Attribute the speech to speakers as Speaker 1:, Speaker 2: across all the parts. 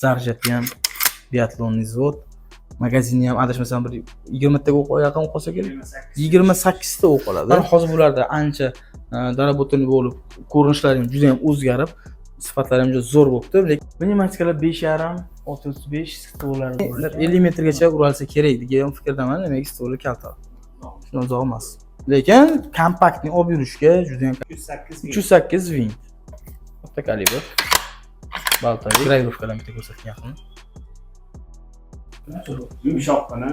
Speaker 1: Zarjatni ham biatlonniy zavod. Magazinni ham adashmasam bir 20 taga o'q yaqin qolsa kerak. 28 ta o'q qoladi. Men hozir bularda ancha darabotin bo'lib, ko'rinishlari ham juda ham o'zgarib, sifatlari ham juda zo'r bo'libdi. Lekin pnevmatikalar 5,5, 35 stollar bo'ladi. 50 metrgacha uralsa kerak degan fikrdaman. Demak, stollar kalta. Shundan uzoq emas. Lekin kompaktni olib yurishga juda ham 308 vint. Katta kalibr. Baltagi gravirovkadan bitta ko'rsatgan yaqin.
Speaker 2: Yumshoqqina.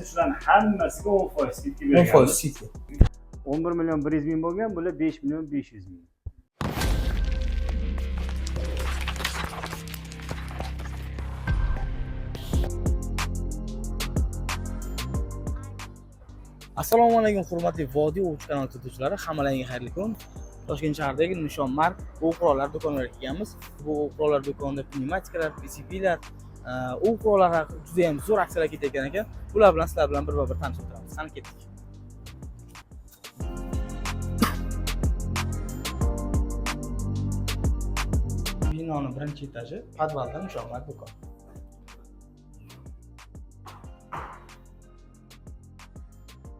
Speaker 2: Shularning hammasiga 10% skidka bergan.
Speaker 1: 10% skidka.
Speaker 2: 11 million 100 ming bo'lgan, bular 5 million 500 ming.
Speaker 1: Assalomu alaykum hurmatli Vodiy O'ch kanal kuzatuvchilari, hammalaringga xayrli kun. Toshkent shahridagi Nishon Mark o'q-qurollar do'koniga kelganmiz. Bu o'q-qurollar do'konida pnevmatikalar, PCB'lar, o'q-qurollar juda ham zo'r aksiyalar ketayotgan ekan. Bular bilan sizlar bilan bir-bir tanishib o'tiramiz. Qani ketdik. Binoning birinchi etaji, podvalda Nishon Mark do'kon.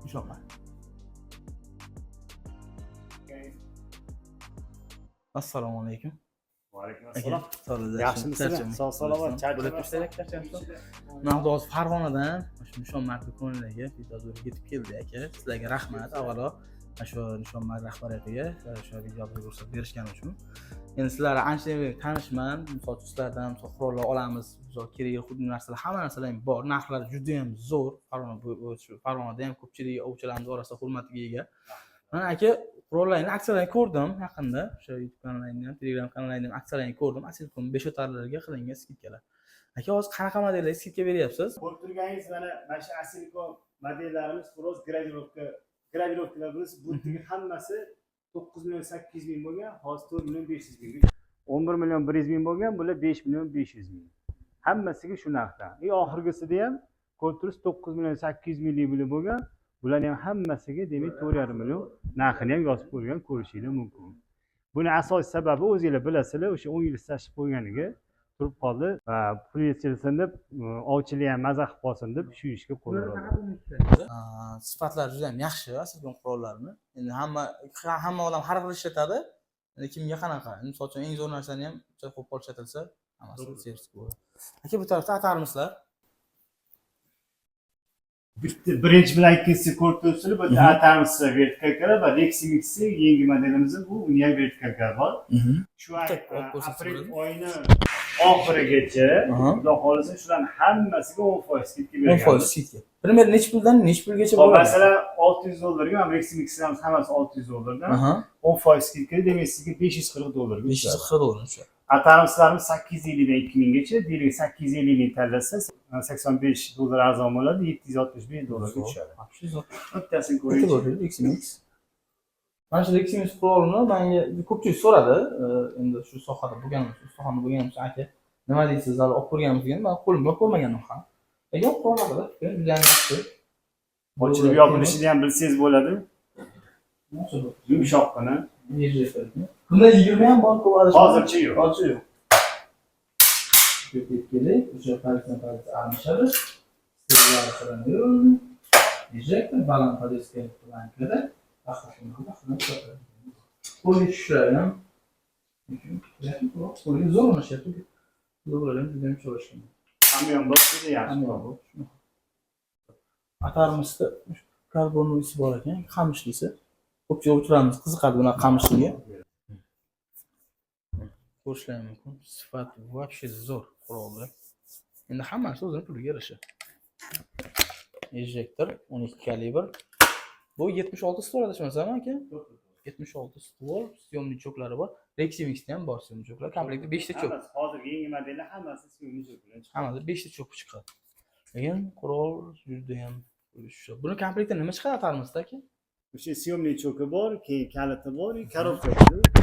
Speaker 1: Nishon Mark. Assalomu alaykum.
Speaker 2: Va alaykum assalom.
Speaker 1: Yaxshimisizlar?
Speaker 2: Sog' salomat.
Speaker 1: Men hozir Farg'onadan shu Nishon Mark do'koniga videoga yetib keldi aka. Sizlarga rahmat. Avvalo shu Nishon Mark rahbariyatiga shu videoni ko'rsatib berishgani uchun. Endi sizlarga ancha tanishman. Misol uchun sizlardan qurollar olamiz. Bizga kerakli xuddi narsalar, hamma narsalar bor. Narxlari juda ham zo'r. Farg'onada ham ko'pchilik ovchilarimiz orasida hurmatiga ega. Men aka qurollarning aksiyalarini ko'rdim yaqinda. O'sha YouTube kanalingizda ham, Telegram kanalingizda ham aksiyalarini ko'rdim. Asilkom 5 o'tarlarga qilingan skidkalar. Aka, hozir qanaqa modellarga skidka beryapsiz?
Speaker 2: Ko'rib turganingiz mana shu Asilkom modellarimiz biroz gravirovkalar bo'lsa, buning hammasi 9 million 800 ming bo'lgan, hozir 4 million 500 ming. 11 million 100 ming bo'lgan, bular 5 million 500 ming. Hammasiga shu narxda. Oxirgisida ham ko'rib turibsiz 9 million 800 minglik bo'lgan. Bularning ham hammasiga demak 4,5 million narxini ham yozib qo'ygan, ko'rishingiz mumkin. Buni asosiy sababi o'zingizlar bilasizlar, o'sha 10 yil ishlashib qo'yganiga turib qoldi va pul yetishsin deb, ovchilik ham maza qilib qolsin deb shu ishga qo'l urdi.
Speaker 1: Sifatlari juda ham yaxshi asilkom qurollarini. Endi hamma odam har xil ishlatadi. Endi kimga qanaqa? Misol uchun eng zo'r narsani ham qo'pol ishlatilsa, hammasi servis bo'ladi. Aka, bu tarafda atarmislar.
Speaker 2: Birinchi bilan ikkinchisi ko'rib turibsizlar, bu atamisi vertikalkalar va Leximix'i yangi modelimiz bu, uni ham vertikalkalar bor. Shu aprel oyini oxirigacha, xudo xolisa shularning hammasiga 10% skidka bergan.
Speaker 1: 10% skidka. Primer necha puldan necha pulgacha bo'ladi?
Speaker 2: Masalan, $600 ga, Leximix'larimiz hammasi $600 dan. 10% skidka demak sizga $540 ga tushadi.
Speaker 1: $540 tushadi.
Speaker 2: Atamizlarimiz 850 dan 2000 gacha, deylik 850 ni tanlasa $85 arzon bo'ladi, $765 ga tushadi. Bittasini ko'ring.
Speaker 1: Leximix. Mana shu Leximix qurolini menga ko'pchilik so'radi. Endi shu sohada bo'lganimiz aka, nima deysiz, hali olib ko'rganmiz degan, men qo'limga ko'rmagandim ham. Lekin qurol haqida juda yaxshi.
Speaker 2: Ochilib yopilishini ham bilsangiz bo'ladi. Yumshoqqina.
Speaker 1: Bunda 20 ham bor ko'radi.
Speaker 2: Hozircha yo'q.
Speaker 1: Hozircha yo'q. Kerak, o'sha parçadan almashadi. Sirlar so'raladi. Ejector baland podeskga blankada qo'lga tushishlari ham qo'lga zo'r o'rnashyapti. Zo'rlar ham juda ham cho'lashgan.
Speaker 2: Hamyon bo'lsa yaxshi.
Speaker 1: Atarmisda karbon isi bor ekan, qamishligisi. Ko'pchilik o'tiramiz, qiziqadi buni qamishligiga. Ko'rishlari mumkin. Sifat вообще zo'r qurollar. Endi hammasi o'zining puliga yarasha. Ejector 12 kalibr. Bu 76 stol adashmasam aka? 76 stol, syomniy choklari bor. Leximix'da ham bor syomniy choklar. Komplektda 5 ta chok.
Speaker 2: Hozirgi yangi modellar hammasi syomniy chok bilan chiqadi.
Speaker 1: Hammasi 5 ta chok chiqadi. Lekin qurol juda ham tushadi. Buni komplektda nima chiqadi atarmisda aka?
Speaker 2: O'sha syomniy choki bor, keyin kaliti bor, korobka.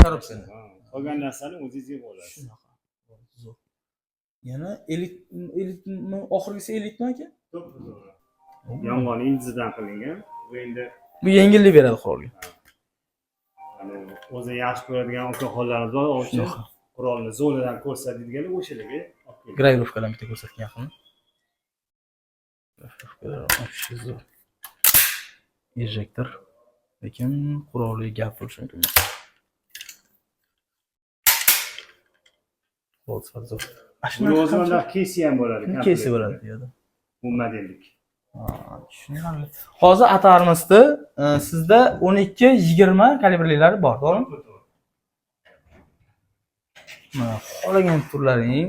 Speaker 1: Korobka.
Speaker 2: Qolgan narsani o'zingizga bo'ladi.
Speaker 1: Shunaqa. Zo'r. Yana elitmi, oxirgisi elitmi aka?
Speaker 2: To'g'ri. Yong'oq ildizidan qilingan. Bu endi
Speaker 1: yengillik beradi qurolga.
Speaker 2: o'zi yaxshi ko'radigan okaxonlarimiz bor, o'sha qurolni zonadan ko'rsatadiganlar o'shalarga olib kelgan.
Speaker 1: Gravirovkadan bitta ko'rsatgan yaqin. Injektor. Lekin qurolli gap bo'lishi mumkin.
Speaker 2: Buni o'zimda kesi ham bo'ladi.
Speaker 1: Kesi bo'ladi deydi.
Speaker 2: Bu modellik.
Speaker 1: Tushunarli. Hozir atarmisda sizda 12-20 kalibrlilari bor, to'g'rimi? Mana xohlagan turlaring,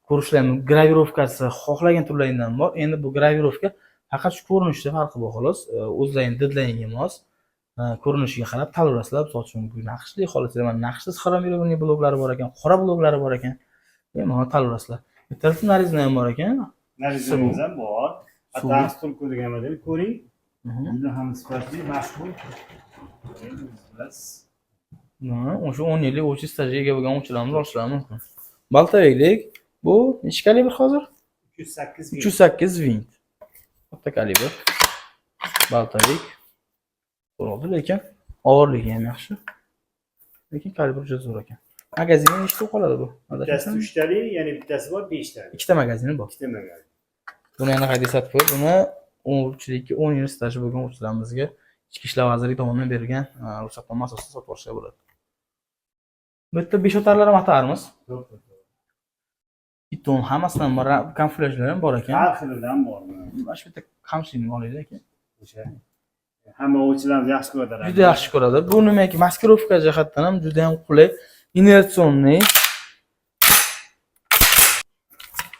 Speaker 1: ko'rishlarning gravirovkasi xohlagan turlaringdan bor. Endi bu gravirovka faqat shu ko'rinishda farqi bor xolos. O'zlaring didlaringga mos ko'rinishiga qarab tanlayverasizlar. Misol uchun bu naqshli xohlasangiz, mana naqshsiz xromirованный bloklari bor ekan, qora bloklari bor ekan. Mana tanlayverasizlar. Bittasi narizna ham bor ekan.
Speaker 2: Narizamiz ham bor. Atas turku degan model ko'ring. Juda ham sifatli, mashhur.
Speaker 1: O'sha 10 yillik o'chi stajga ega bo'lgan o'quvchilarimiz olishlari mumkin. Baltaveklik bu necha kalibr hozir?
Speaker 2: 308
Speaker 1: 308 vint. Katta kalibr. Baltavek. Bo'ldi, lekin og'irligi ham yaxshi. Lekin kalibr juda zo'r ekan. Magazini nechta qoladi bu?
Speaker 2: Bittasi 3 talik, ya'ni bittasi bor 5 talik.
Speaker 1: Ikkita magazini bor.
Speaker 2: Ikkita magazin.
Speaker 1: Buni yana qayta eslatib qo'yib, buni o'quvchilikka 10 yil staji bo'lgan o'quvchilarimizga Ichki ishlar vazirligi tomonidan berilgan ruxsatnoma asosida sotib olishga bo'ladi. Bu yerda 5 o'tarlar ham atarmiz. Biton hammasidan bor, kamuflyajlar ham bor ekan.
Speaker 2: Har xilidan bor.
Speaker 1: Mana shu yerda kamchilikni olaylik aka.
Speaker 2: O'sha hamma o'quvchilarimiz yaxshi ko'radi.
Speaker 1: Juda yaxshi ko'radi. Bu nimaki maskirovka jihatdan ham juda ham qulay, inertsionniy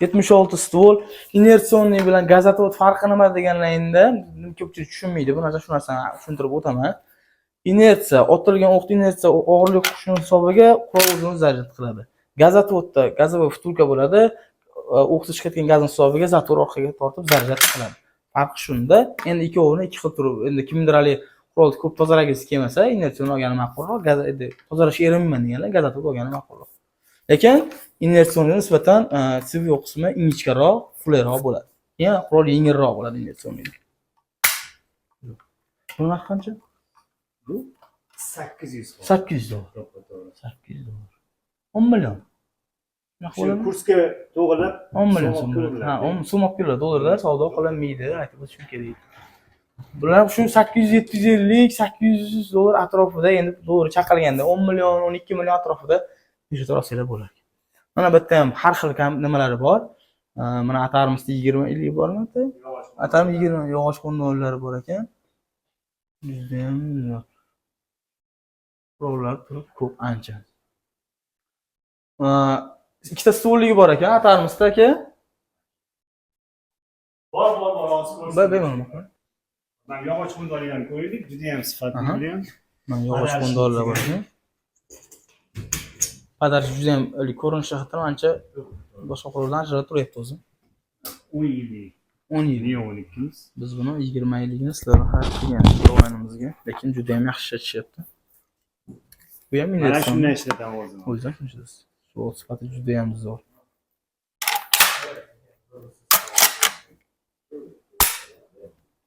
Speaker 1: 76 stol, inertsionniy bilan gazotavod farqi nima deganlaringda ko'pchilik tushunmaydi. Bu narsa shu narsani tushuntirib o'taman. Inersiya, otilgan o'qning inersiya og'irlik qushning hisobiga qurol o'zini zaryad qiladi. Gazotovodda gazovый vtulka bo'ladi. O'qsiz chiqayotgan gazning hisobiga zatvor orqaga tortib zaryad qiladi. Farqi shunda, endi ikkovini ikki xil turib, endi kimdir hali qurolni ko'p tozalagingiz kelmasa, inertsiyani olgani ma'qulroq, tozalashga erinmayman deganlar gazotovod olgani ma'qulroq. Lekin inertsionga nisbatan CV qismi ingichkaroq, qulayroq bo'ladi. Ya'ni qurol yengilroq bo'ladi inertsionga. Bu narx qancha?
Speaker 2: Bu 800
Speaker 1: $800. 800 dollar. 10 million.
Speaker 2: Shu kursga to'g'rilab
Speaker 1: 10 million so'm. Ha, 10 so'm olib keladi. Dollarlar savdo qilinmaydi, aytib o'tishim kerak. Bular shu 800-750, 800 dollar atrofida, endi to'g'ri chaqirganda 10 million, 12 million atrofida budjet orasida bo'lar. Mana bu yerda ham har xil nimalari bor. Mana atarimizda 20-50 bormi? Atarim 20 yog'och qo'ndonlari bor ekan. Juda ham zo'r. Qurollar turib ko'p ancha. Ikkita stolligi bor ekan atarimizda aka.
Speaker 2: Bor, hozir
Speaker 1: Bemalol.
Speaker 2: mana yog'och qo'ndonlarni ko'raylik, juda ham sifatli bo'lgan.
Speaker 1: Mana yog'och qo'ndonlar bor ekan. Padarish juda ham ko'rinish jihatdan ancha boshqa qurollardan ajralib turyapti o'zi.
Speaker 2: 10 yillik.
Speaker 1: 10 yil.
Speaker 2: Neonikimiz.
Speaker 1: Biz buni 20 yilligini sizlarga xarid qilganmiz o'yinimizga, lekin juda ham yaxshi ishlashyapti. Bu ham
Speaker 2: Mana shunday ishlatamiz o'zimiz.
Speaker 1: O'zdan shunchasiz. So'l sifati juda ham zo'r.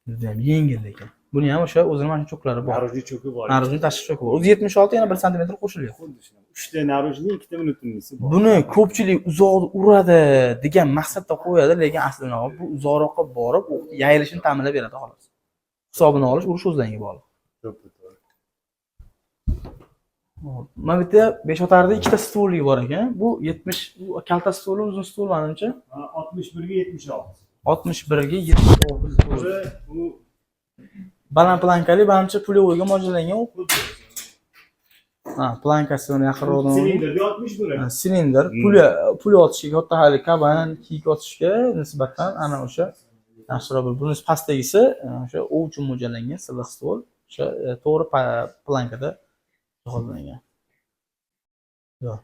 Speaker 1: Juda ham yengil lekin. Buni ham o'sha o'zining mana cho'klari bor.
Speaker 2: Narujniy cho'ki bor.
Speaker 1: Narujniy tashqi cho'ki bor. O'zi 76 yana 1 sm qo'shilyapti.
Speaker 2: Xuddi shunday. 3 ta narujniy, 2 ta внутреннийsi bor.
Speaker 1: Buni ko'pchilik uzoq uradi degan maqsadda qo'yadi, lekin aslida bu uzoqroqqa borib yayilishini ta'minlab beradi xolos. Hisobini olish urush o'zlariga bog'liq. Mana bu yerda 5 o'tarda ikkita stolligi bor ekan. Bu 70 bu kalta stol, uzun stol menimcha
Speaker 2: 61 ga 76.
Speaker 1: 61 ga 76 stol.
Speaker 2: Bu
Speaker 1: Baland plankali, menimcha pulyovoyga mo'ljallangan o'q. Ha, plankasi uni yaqinroqdan.
Speaker 2: silindrga 60 bo'ladi.
Speaker 1: Silindr, pul otishga, katta hali kaban, kiyik otishga nisbatan ana o'sha yaxshiroq bo'ladi. Buni pastdagisi o'sha u uchun mo'ljallangan silliq stol. O'sha to'g'ri plankada jihozlangan. Yo'q.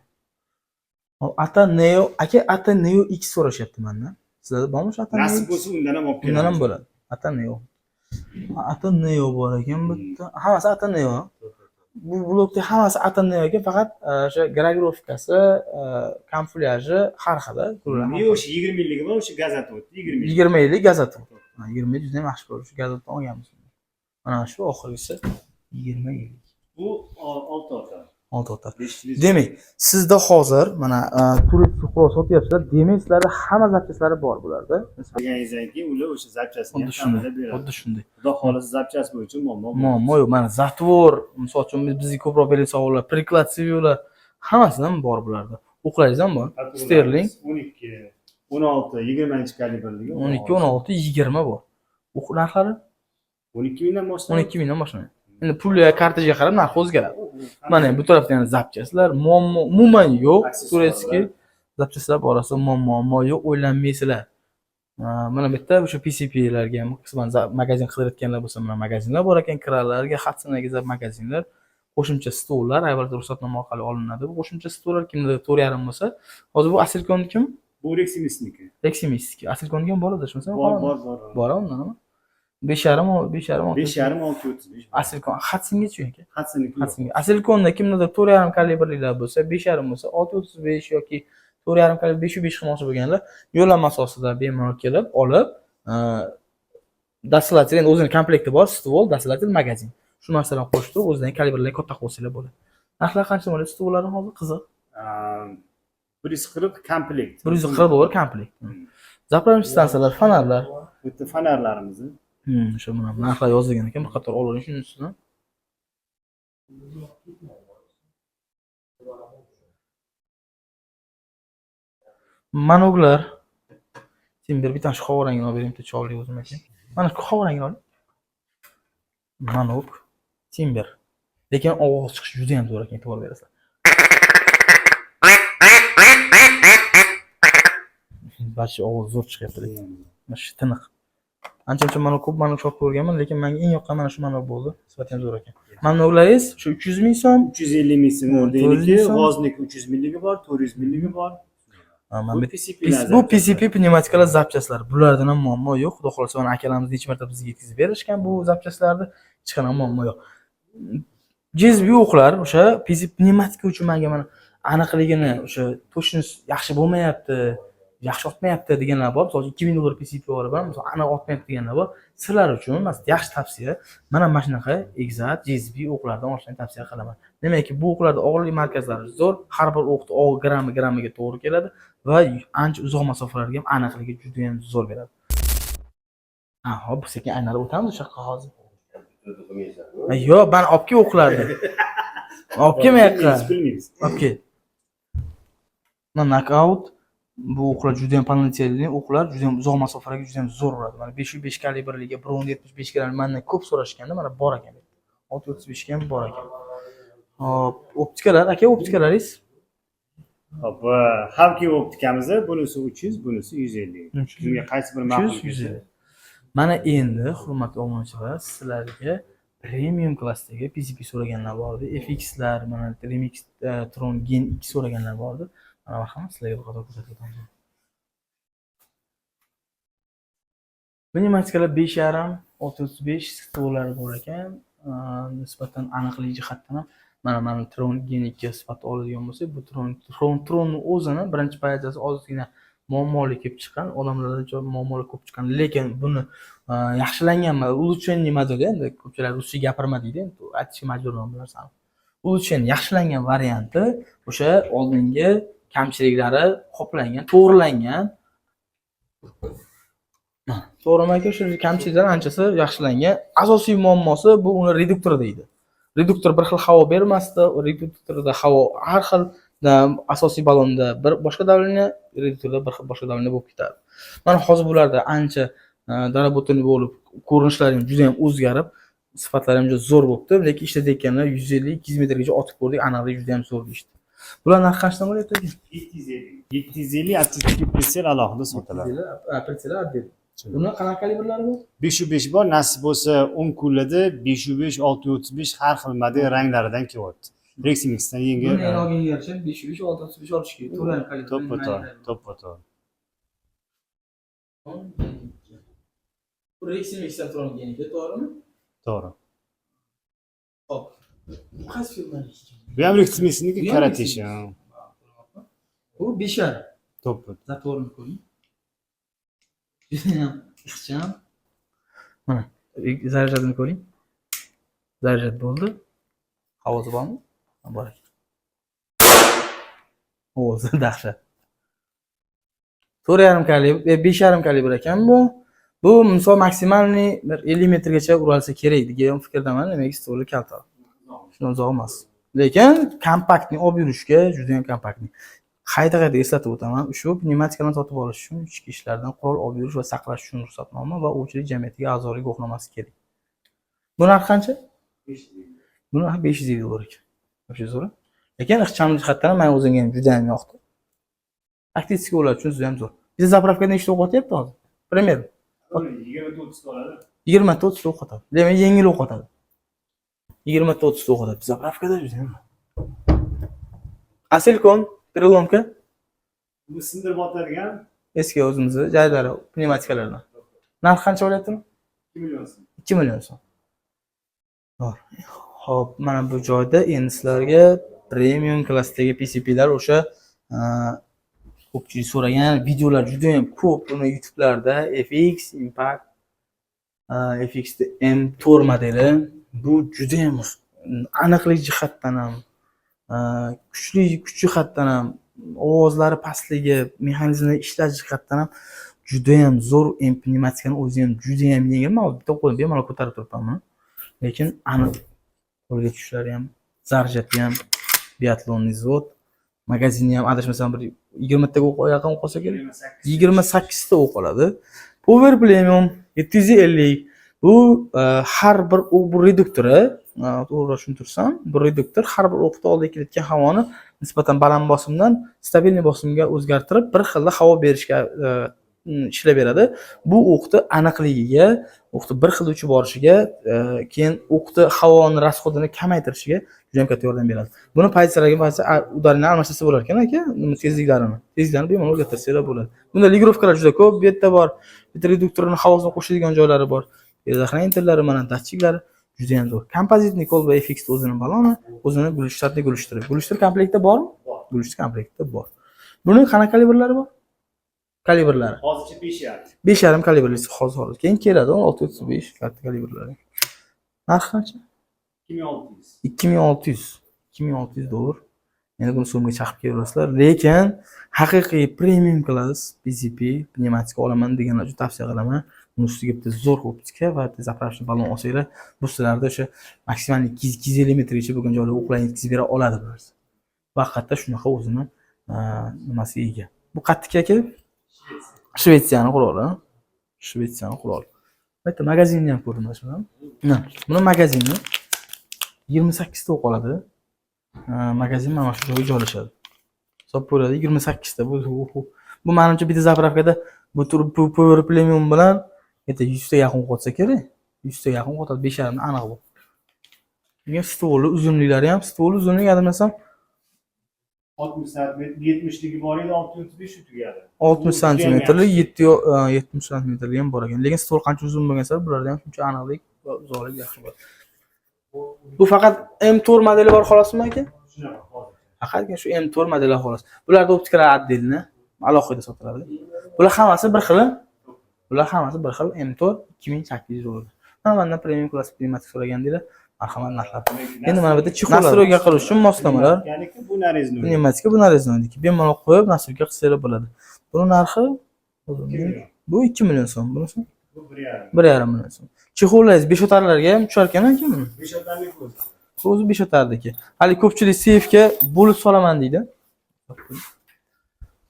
Speaker 1: Ata Neo, aka Ata Neo X so'rashyapti mendan. Sizlarda bormi shu Ata Neo?
Speaker 2: Nasib bo'lsa undan ham olib
Speaker 1: Undan ham
Speaker 2: kelamiz.
Speaker 1: bo'ladi. Ata Neo. Ata Neo bor ekan bu yerda. Hammasi Ata Neo. Bu blokda hammasi Ata Neo ekan, faqat o'sha gravirovkasi, kamuflyaji har xil.
Speaker 2: Neo o'sha 20 yilligi bor, o'sha gazotovod 20 yil.
Speaker 1: 20 yillik gazotovod. 20 yil juda ham yaxshi ko'rish. Gazotovdan olganmiz. Mana shu oxirgisi 20 yillik.
Speaker 2: Bu 6 o'tar.
Speaker 1: olti o'tadi.
Speaker 2: 500.
Speaker 1: Demak, sizda hozir mana turist qurol sotyapsizlar. Demak, sizlarda hamma zapchaslari bor bularda.
Speaker 2: Deganingizdan keyin ular o'sha zapchasini
Speaker 1: Xuddi shunday. Xuddi shunday.
Speaker 2: Xudo xohlasa zapchasi bo'yicha muammo
Speaker 1: Muammo yo'q. Mana zatvor, misol uchun bizga ko'proq bergan savollar, priklad seviyorlar. Hammasidan bor bularda. O'qlaringiz ham bor. Sterling
Speaker 2: 12, 16, 20 kalibrligi.
Speaker 1: 12, 16, 20 bor. O'q narxlari
Speaker 2: 12 mingdan boshlanadi.
Speaker 1: 12 mingdan boshlanadi. Endi pulga, kartaga qarab narx o'zgaradi. Mana bu tarafda yana zapchaslar, muammo umuman yo'q. Turetskiy zapchaslar borasida muammo yo'q, o'ylanmaysizlar. Mana bu yerda o'sha PCPlarga ham qisman magazin qidirayotganlar bo'lsa, mana magazinlar bor ekan, kiralarga, Hudson'ga magazinlar, qo'shimcha stollar avvalda ruxsatnoma orqali olinadi. Bu qo'shimcha stollar kimda 4.5 bo'lsa, hozir bu Asilkonniki
Speaker 2: Bu Reximisniki.
Speaker 1: Reximisniki. Asilkonga ham boradi, shunisi
Speaker 2: Bor.
Speaker 1: Bor, undan nima? 5.5,
Speaker 2: 5.5, 6.35.
Speaker 1: Asilkon Hudsongacha ekan.
Speaker 2: Hudsoniki.
Speaker 1: Asilkonda kimdadir 4.5 kalibrlilar bo'lsa, 5.5 bo'lsa, 6.35 yoki 4.5 kalibr 5.5 qilmoqchi bo'lganlar yo'llanma asosida bemalol kelib, olib, dastlabki endi o'zining komplekti bor, stvol, dastlabki magazin. Shu narsalarni qo'shib turib, o'zining kalibrlarni katta qilsangiz bo'ladi. Narxlar qancha bo'ladi stvollarning hozir qiziq?
Speaker 2: 140 komplekt.
Speaker 1: 140 dollar komplekt. Zapravочный stansiyalar, fonarlar.
Speaker 2: Bu yerda fonarlarimiz.
Speaker 1: O'sha mana narxlar yozilgan ekan, bir qator olavering shuning ustidan. Manoglar. Timber bitta shu qora rangini olib bering, bitta chorli o'zim ekan. Mana shu qora rangini oling. Manog, timber. Lekin ovoz chiqishi juda ham zo'r ekan, e'tibor berasizlar. Barcha ovoz zo'r chiqyapti lekin. Mana shu tiniq. Ancha mana ko'p manog chop ko'rganman, lekin menga eng yoqqan mana shu manog bo'ldi. Sifati ham zo'r ekan. Manoglaringiz shu 300 ming so'm,
Speaker 2: 350 ming so'm o'rniki, g'oznik 300 mingligi bor, 400 mingligi bor. Bu PCP pnevmatikalar zapchaslar. Bulardan ham muammo yo'q. Xudo xolasa mana akalarimiz necha marta bizga yetkazib berishgan bu zapchaslarni. Hech qanaqa muammo yo'q. Jezbi o'qlar o'sha PCP pnevmatika uchun menga mana aniqligini, o'sha точность yaxshi bo'lmayapti, yaxshi otmayapti deganlar bor. Misol 2000 dollar PCP olib, misol aniq otmayapti deganlar bor. Sizlar uchun yaxshi tavsiya. Mana shunaqa Exact Jezbi o'qlardan olishni tavsiya qilaman. Demakki, bu o'qlarda og'irlik markazlari zo'r, har bir o'qni grammiga to'g'ri keladi va ancha uzoq masofalarga ham aniqligi juda ham zo'r beradi. Hop, sekin aylanib o'tamiz o'sha yoqqa hozir. Yo'q, men olib kel o'qlarni. Olib kelmayapman. Olib kel. Mana knockout bu o'qlar juda ham polnotelli o'qlar, juda ham uzoq masofalarga juda ham zo'r uradi. Mana 505 kalibrliga 1.75 gramm mendan ko'p so'rashganda mana bor ekan. 635 ga ham bor ekan. Hop, optikalar, aka optikalaringiz? Hop, Havki optikamizda bunisi 300, bunisi 150. Sizga qaysi bir ma'qul kelsa?
Speaker 1: Mana endi hurmatli obunachilar, sizlarga premium klassdagi PCP so'raganlar bor edi. FX'lar, mana Remix Tron Gen 2 so'raganlar bor edi. Mana marhamat, sizlarga bir qator ko'rsatib o'taman. Pnevmatikalar 5.5, 635 stvollari bor ekan. Nisbatan aniqlik jihatdan ham mana Tron Gen 2 sifat oladigan bo'lsak, bu Tronning o'zini birinchi paytida ozgina muammoli kelib chiqqan, odamlarda muammolar ko'p chiqqan, lekin buni yaxshilangan ulучшенный modeli, endi ko'pchilar ruscha gapirma deydi, endi aytishga majburman bilarsan. Ulучшенный yaxshilangan varianti o'sha oldingi kamchiliklari qoplangan, to'g'rilangan. To'g'rimaki, o'sha kamchiliklar anchasi yaxshilangan. Asosiy muammosi bu uni reduktori deydi. Reduktor bir xil havo bermasdi, reduktorda havo har xil asosiy balonda bir boshqa davleniya, reduktorda bir xil boshqa davleniya bo'lib ketadi. Mana hozir bularda ancha darabotin bo'lib, ko'rinishlari ham juda ham o'zgarib, sifatlari ham juda zo'r bo'libdi, lekin ishlatayotganlar 150-200 metrgacha otib ko'rdik, aniqlik juda ham zo'r deydi. Bular narxi qanchadan bo'lyapti ekan?
Speaker 2: 750 optik pritsel alohida sotiladi.
Speaker 1: Pritsel oddiy. Buni qanaqa kalibrlari bor?
Speaker 2: 505 bor, nasib bo'lsa 10 kunlarda 505, 635 har xil model ranglaridan kelyapti. Reximixdan yengil.
Speaker 1: Buni olgan yercha 505, 635 olish kerak. To'g'ri kalibr.
Speaker 2: To'ppa.
Speaker 1: Bu Reximixdan turgan ekan, to'g'rimi?
Speaker 2: To'g'ri.
Speaker 1: Hop. Qaysi firmaniki?
Speaker 2: Bu ham Reximixniki Karatesh.
Speaker 1: Bu 5.5.
Speaker 2: To'ppa.
Speaker 1: Zatorni ko'ring. Judayam ixcham. Mana, zarjatini ko'ring. Zarjat bo'ldi. Havosi bormi? Bor ekan. O'zi dahshat. 4,5 kalibr, 5,5 kalibr ekan bu. Bu misol maksimalniy bir 50 metrgacha uralsa kerak degan fikrdaman. Demak, stoli kalta. Shundan uzoq emas. Lekin kompaktni olib yurishga juda ham kompaktni. Qayta-qayta eslatib o'taman. Shu pnevmatikalarni sotib olish uchun ichki ishlardan qurol olib yurish va saqlash uchun ruxsatnoma va o'chilik jamiyatiga a'zolik guvohnomasi kerak. Bu narx qancha?
Speaker 2: 500.
Speaker 1: Buni 500 dollar ekan. 500 dollar. Lekin ixchamlik jihatdan men o'zimga ham juda ham yoqdi. Aktiv ular uchun juda ham zo'r. Biz zapravkada nechta o'q otyapti hozir? Пример.
Speaker 2: 20-30 ta oladi.
Speaker 1: 20 ta 30 ta o'q otadi. Demak, yengil o'q otadi. 20 ta 30 ta o'q otadi. Zapravkada juda ham. Asilkon, переломка.
Speaker 2: Bu sindirib o'tadigan
Speaker 1: Eski o'zimizni joylari, pnevmatikalardan. Narx qancha bo'lyapti?
Speaker 2: 2 million so'm.
Speaker 1: 2 million so'm. Xo'p, mana bu joyda endi sizlarga premium klassdagi PCPlar o'sha ko'pchilik so'ragan videolar juda ham ko'p. Buni YouTube'larda FX Impact FX M4 modeli bu juda ham aniqlik jihatdan ham kuch jihatdan ham ovozlari pastligi, mexanizmni ishlash jihatdan ham juda ham zo'r pnevmatikani o'zi ham juda ham yengil. Men bitta qo'lim bemalol ko'tarib turibman buni. Lekin aniq qo'lga tushishlari ham, zarjati ham, biatlonniy zavod, magazini ham adashmasam bir 20 ta o'q yaqin qolsa kerak. 28 ta o'q oladi. Power Premium 750. Bu har bir o'q bu reduktori, to'g'ri tushuntirsam, bu reduktor har bir o'qda oldiga kelayotgan havoni nisbatan baland bosimdan stabilniy bosimga o'zgartirib, bir xilda havo berishga ishlab beradi. Bu o'qni aniqligiga, o'qni bir xil uchib borishiga, keyin o'qni havoni rasxodini kamaytirishiga juda ham katta yordam beradi. Buni pozitsiyalarga udarni almashtirsa bo'lar ekan aka, tezliklarni bemalol o'zgartirsalar bo'ladi. Bunda ligrovkalar juda ko'p, bu yerda bor, bitta reduktorni havosini qo'shadigan joylari bor. Zaxranterlari, mana datchiklari juda ham zo'r. Kompozitniy kolba FX o'zining baloni, o'zini gulishtirib. Gulishtir komplektda bormi?
Speaker 2: Bor.
Speaker 1: Gulishtir komplektda bor. Buni qanaqa kalibrlari bor? Kalibrlari.
Speaker 2: Hozircha 5,5.
Speaker 1: 5,5 kalibrlisi hozir. Keyin keladi 635 katta kalibrlari. Narxi qancha?
Speaker 2: 2600.
Speaker 1: 2600 dollar. Endi buni so'mga chaqib kelaverasizlar. Lekin haqiqiy premium class PCP pnevmatika olaman deganlar uchun tavsiya qilaman. Buni ustiga bitta zo'r optika va zapravочный balon olsanglar, bu sizlarda o'sha maksimal 250 metrgacha bo'lgan joylarga o'qlarni yetkazib bera oladi bu narsa. Va haqiqatda shunaqa o'zini nimasiga ega. Bu qattiq aka? Shvetsiyaning quroli. Shvetsiyaning quroli. Bitta magazinni ham ko'rdim mana. Buni magazini 28 ta o'q oladi. Magazin mana shu joyga joylashadi. Hisob bo'ladi 28 ta. Bu menimcha bitta zapravkada bu tur Power Premium bilan 100 ta yaqin qotsa kerak. 100 ta yaqin qotadi, 5,5 ni aniq bu. Bunga stoli uzunliklari ham, stol uzunligi adamlasam
Speaker 2: 60 cm, 70ligi bor edi, 635 shu tugadi.
Speaker 1: 60 santimetrlik, 70 santimetrlik ham bor ekan. Lekin stol qancha uzun bo'lgansa, bularda ham shuncha aniqlik va uzoqlik yaxshi bo'ladi. Bu faqat M4 modeli bor xolosmi aka?
Speaker 2: Shunaqa hozir.
Speaker 1: Faqatgina shu M4 modeli xolos. Bularda optikalar отдельно, alohida sotiladi. Bular hammasi bir xil. M4 2800 dollar. Mana bundan premium class pnevmatik so'ragandinglar, marhamat narxlar. Endi mana bu yerda chexol nastroyga qilish uchun moslamalar.
Speaker 2: Ya'ni bu nareznoy.
Speaker 1: Pnevmatika bu nareznodiki, bemalol qo'yib nastroyga qilsangiz bo'ladi. Buni narxi bu 2 million so'm. Bunisi
Speaker 2: Bu 1,5.
Speaker 1: 1,5 million so'm. Chexollar 5 o'tarlarga ham tushar ekan-ku buni.
Speaker 2: 5 o'tarlik o'zi.
Speaker 1: O'zi 5 o'tardiki. Hali ko'pchilik seyfga bo'lib solaman deydi.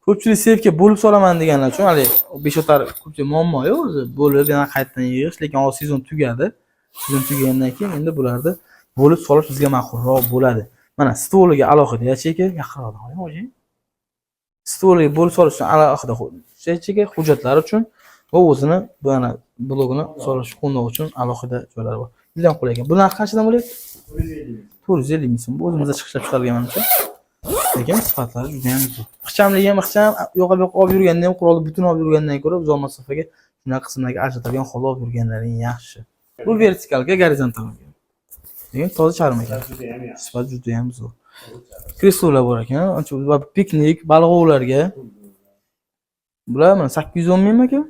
Speaker 1: Ko'pchilik seyfga bo'lib solaman deganlar uchun hali 5 o'tar ko'pchilik muammo yo'q o'zi. Bo'lib yana qaytadan yig'ish, lekin hozir sezon tugadi. Sezon tugagandan keyin endi bularni bo'lib solish bizga ma'qulroq bo'ladi. Mana stoliga alohida yacheka, yaqinroq qo'ying. Stoliga bo'lib solish uchun alohida yacheka, hujjatlar uchun va o'zini mana blogini solish qo'ndoq uchun alohida joylari bor. Juda ham qulay ekan. Bu narx qanchadan bo'lyapti? 450 ming so'm. Bu o'zimizda chiqishlar chiqargan menimcha. Lekin sifatlari juda ham zo'r. Ixchamligi ham ixcham, yo'q olib yurgandan ham qurolni butun olib yurgandan ko'ra uzoq masofaga shunaqa qismlarga ajratadigan holda olib yurganlaring yaxshi. Bu vertikalga, gorizontalga. Lekin toza charm ekan. Sifat juda ham zo'r. Kreslolar bor ekan, va piknik, baliqovlarga. Bular mana 810 mingmi aka?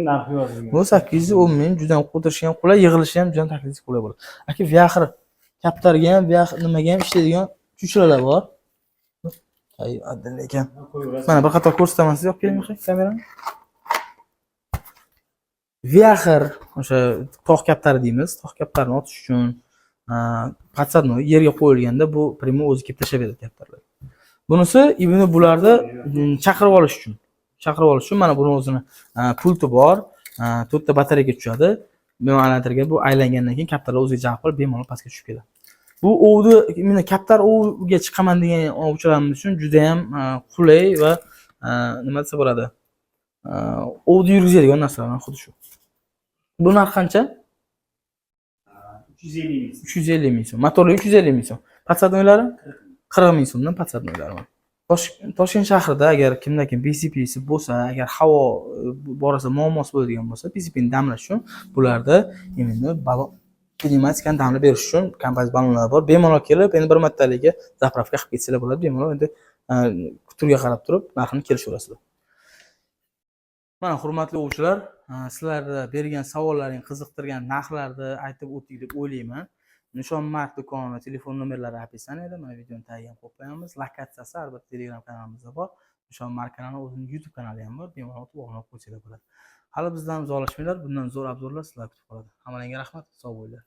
Speaker 2: Narxi yozilgan.
Speaker 1: Bu 810 ming, juda ham qo'tirishi ham qulay, yig'ilishi ham juda ham taklif qulay bo'ladi. Aka, viaxir kaptarga ham, nimaga ham ishlaydigan chuchralar bor. Ay, adil ekan.
Speaker 2: Qo'yaverasiz.
Speaker 1: Mana bir qator ko'rsataman sizga olib keling kamerani. Viaxir o'sha tog' kaptari deymiz. Tog' kaptarini otish uchun podsadnoy yerga qo'yilganda bu primo o'zi kelib tashlab beradi kaptarlar. Bunisi ibn bularda chaqirib olish uchun. Chaqirib olish uchun mana buni o'zini pulti bor, 4 ta batareyaga tushadi. Bemalollarga bu aylangandan keyin kaptarlar o'ziga jalb qilib bemalol pastga tushib ketadi. Bu ovni mana kaptar ovga chiqaman degan ovchilarimiz uchun juda ham qulay va nima desa bo'ladi? Ovni yurgizadigan narsalar xuddi shu. Bu narx qancha?
Speaker 2: 350 ming.
Speaker 1: 350 ming so'm. Motorli 350 ming so'm. Podsadnoylari 40 ming so'mdan podsadnoylari bor. Toshkent shahrida agar kimda-kim PCP'si bo'lsa, agar havo borasida muammosi bo'ladigan bo'lsa, PCP'ni damlash uchun bularda endi balon pnevmatikani damlab berish uchun kompakt balonlar bor. Bemalol kelib, endi bir martaligiga zapravka qilib ketsanglar bo'ladi. Bemalol endi turga qarab turib narxini kelishaverasizlar. Mana hurmatli o'quvchilar, sizlarga bergan savollaring qiziqtirgan narxlarni aytib o'tdik deb o'ylayman. Nishonmark do'koni telefon nomerlari opisaniyada, mana videoni tagiga qo'yib qo'yamiz. Lokatsiyasi albatta Telegram kanalimizda bor. Nishonmark kanali o'zining YouTube kanali ham bor. Bemalol obuna bo'lib qo'ysangiz bo'ladi. Hali bizdan uzolashmanglar, bundan zo'r obzorlar sizlarga kutib qoladi. Hammangizga rahmat, sog' bo'linglar.